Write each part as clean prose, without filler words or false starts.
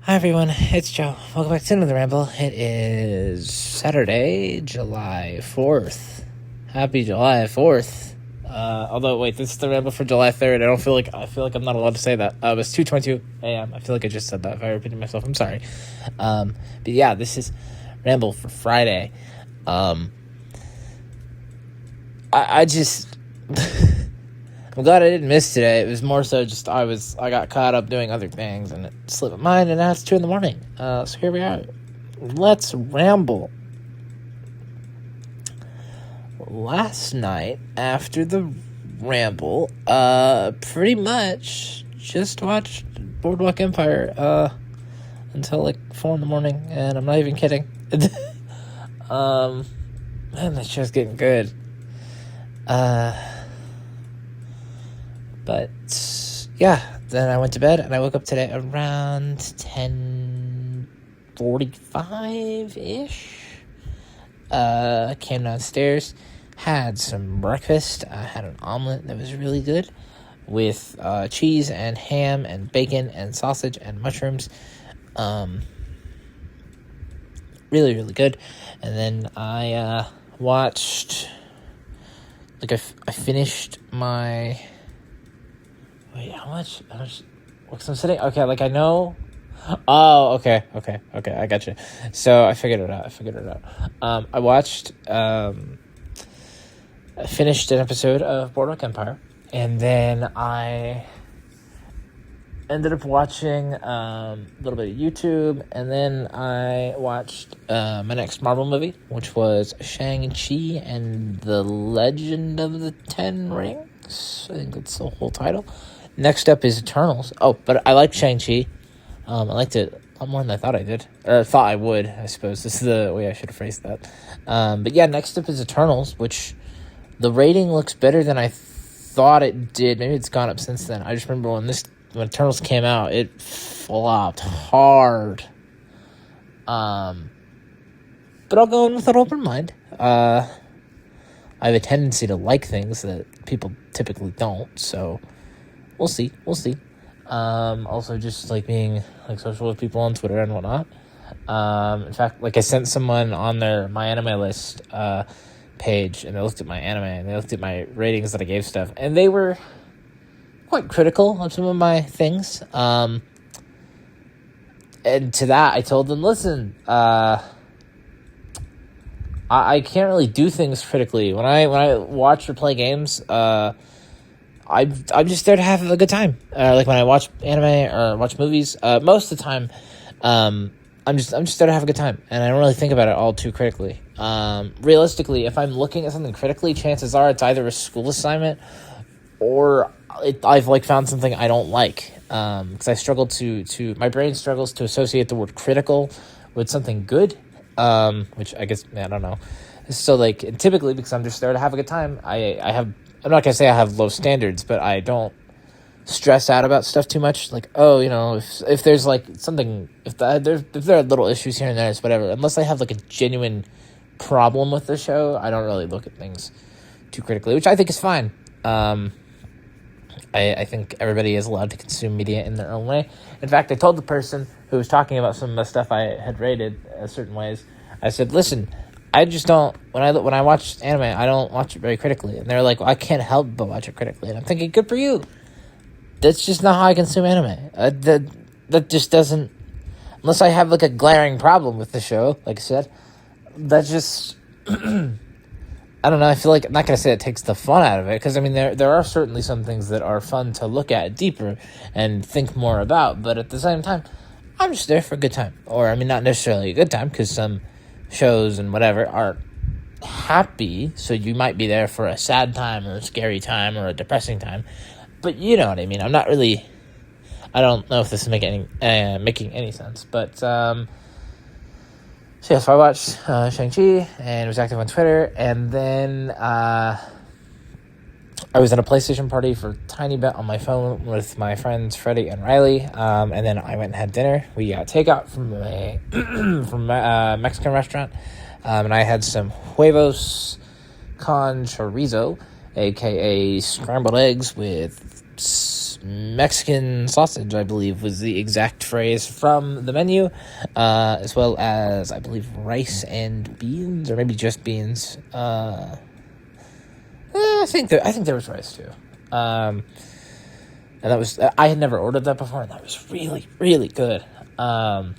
Hi everyone, it's Joe. Welcome back to another ramble. It is Saturday, July 4th. Happy July 4th. Although, wait, this is the ramble for July 3rd. I feel like I'm not allowed to say that. It's 2:22 a.m. I feel like I just said that. If I repeated myself, I'm sorry. But yeah, this is ramble for Friday. I just... I'm glad I didn't miss today. It was more so just I got caught up doing other things and it slipped my mind, and now it's 2 a.m. So here we are. Let's ramble. Last night, after the ramble, pretty much just watched Boardwalk Empire until like 4 a.m, and I'm not even kidding. Man, that show's getting good. But, yeah, then I went to bed, and I woke up today around 10:45-ish. Came downstairs, had some breakfast. I had an omelet that was really good with cheese and ham and bacon and sausage and mushrooms. Really, really good. And then I watched, I finished my... Wait, how much? Because I'm sitting... Okay, I know... Oh, okay, I got you. So, I figured it out. I watched... I finished an episode of Boardwalk Empire, and then I ended up watching a little bit of YouTube, and then I watched my next Marvel movie, which was Shang-Chi and the Legend of the Ten Rings. I think that's the whole title. Next up is Eternals. Oh, but I like Shang-Chi. I liked it a lot more than I thought I did. Or thought I would, I suppose. This is the way I should have phrased that. But yeah, next up is Eternals, which the rating looks better than I thought it did. Maybe it's gone up since then. I just remember when Eternals came out, it flopped hard. But I'll go in with an open mind. I have a tendency to like things that people typically don't, so... We'll see. Also, just, being, social with people on Twitter and whatnot. In fact, I sent someone on my anime list page, and they looked at my anime, and they looked at my ratings that I gave stuff, and they were quite critical of some of my things. And to that, I told them, listen, I can't really do things critically. When I watch or play games, I'm just there to have a good time. When I watch anime or watch movies, most of the time, I'm just there to have a good time, and I don't really think about it all too critically. Realistically, if I'm looking at something critically, chances are it's either a school assignment or I've found something I don't like. Because I struggle my brain struggles to associate the word critical with something good. Which I guess, I don't know. So typically, because I'm just there to have a good time, I'm not going to say I have low standards, but I don't stress out about stuff too much. If there's something, if there are little issues here and there, it's whatever. Unless I have a genuine problem with the show, I don't really look at things too critically, which I think is fine. I think everybody is allowed to consume media in their own way. In fact, I told the person who was talking about some of the stuff I had rated certain ways, I said, listen, I just don't, when I watch anime, I don't watch it very critically. And they're like, well, I can't help but watch it critically. And I'm thinking, good for you. That's just not how I consume anime. That just doesn't, unless I have a glaring problem with the show, like I said, that just, I don't know, I feel I'm not going to say it takes the fun out of it, because, there are certainly some things that are fun to look at deeper and think more about, but at the same time, I'm just there for a good time. Or, not necessarily a good time, because some shows and whatever are happy, so you might be there for a sad time or a scary time or a depressing time, but you know what I mean. I'm not really, I don't know if this is making any sense, but so I watched Shang-Chi and was active on Twitter, and then I was at a PlayStation party for a tiny bit on my phone with my friends Freddie and Riley, and then I went and had dinner. We got takeout from a Mexican restaurant, and I had some huevos con chorizo, aka scrambled eggs with Mexican sausage, I believe, was the exact phrase from the menu, as well as, I believe, rice and beans, or maybe just beans. I think there was rice, too. And that was, I had never ordered that before, and that was really, really good. After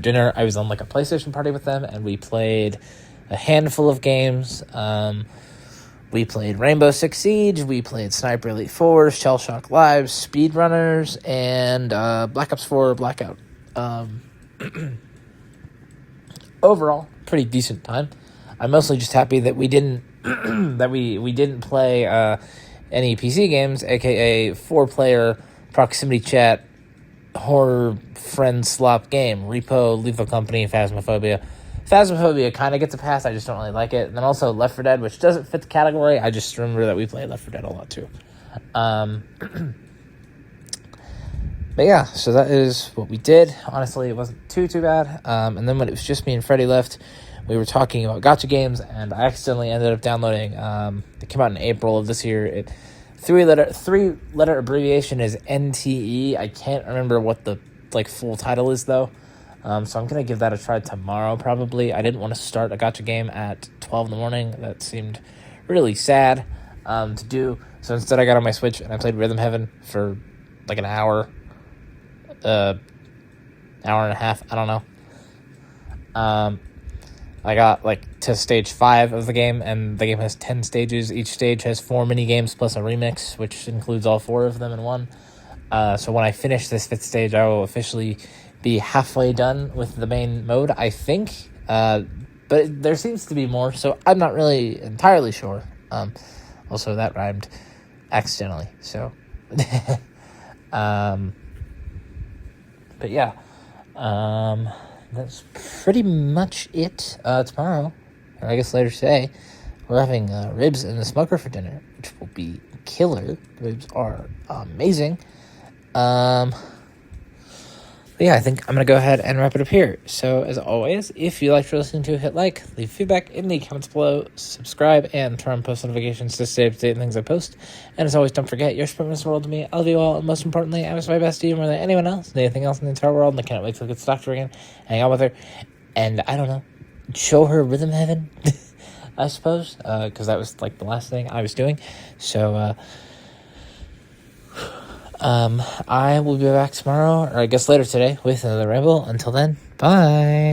dinner, I was on, like, a PlayStation party with them, and we played a handful of games. We played Rainbow Six Siege, we played Sniper Elite 4, Shell Shock Live, Speedrunners, and Black Ops 4 Blackout. Overall, pretty decent time. I'm mostly just happy that we didn't that we didn't play any PC games, aka 4-player proximity chat horror friend slop game. Repo, Lethal Company, Phasmophobia. Phasmophobia kind of gets a pass. I just don't really like it. And then also Left 4 Dead, which doesn't fit the category. I just remember that we played Left 4 Dead a lot too. But yeah, so that is what we did. Honestly, it wasn't too bad. And then when it was just me and Freddie left, we were talking about gacha games, and I accidentally ended up downloading. It came out in April of this year. Three-letter abbreviation is NTE. I can't remember what the full title is though. So I'm gonna give that a try tomorrow probably. I didn't want to start a gacha game at 12 in the morning. That seemed really sad to do. So instead I got on my Switch and I played Rhythm Heaven for like an hour, hour and a half. I don't know. I got to stage 5 of the game, and the game has 10 stages. Each stage has 4 mini games plus a remix, which includes all 4 of them in one. So when I finish this 5th stage, I will officially be halfway done with the main mode, I think. But there seems to be more, so I'm not really entirely sure. Also, that rhymed accidentally, so. But yeah. That's pretty much it. Tomorrow, or I guess later today, we're having ribs in the smoker for dinner, which will be killer. Ribs are amazing. But yeah, I think I'm going to go ahead and wrap it up here. So, as always, if you liked listening to, hit like, leave feedback in the comments below, subscribe, and turn on post notifications to stay up to date on things I post. And as always, don't forget, your support means the world to me. I love you all, and most importantly, I miss my bestie more than anyone else and anything else in the entire world, and I can't wait to get to talk to her again, hang out with her, and, I don't know, show her Rhythm Heaven, I suppose, because that was, the last thing I was doing. So, I will be back tomorrow, or I guess later today, with another Ramble. Until then, bye!